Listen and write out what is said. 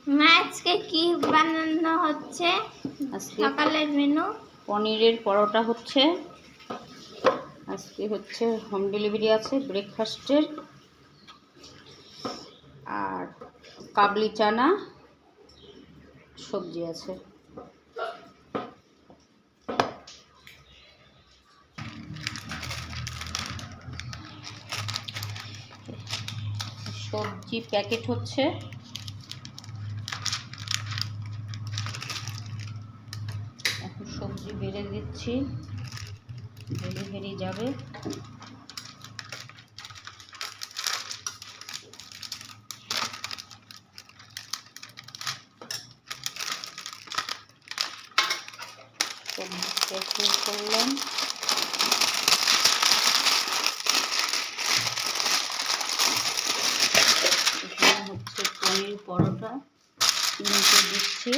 আজকে কি বানানো হচ্ছে? সকালের মেনু পনিরের পরোটা হচ্ছে। আজকে হচ্ছে হোম ডেলিভারি আছে ব্রেকফাস্টের। আর কাবলি চানা সবজি আছে। সবজি প্যাকেট হচ্ছে। এখন সবজি বেড়ে দিচ্ছি, ডেলিভারি যাবে। সবজি প্যাকেট করলাম। এখানে হচ্ছে পনির পরোটা নিচে দিচ্ছি।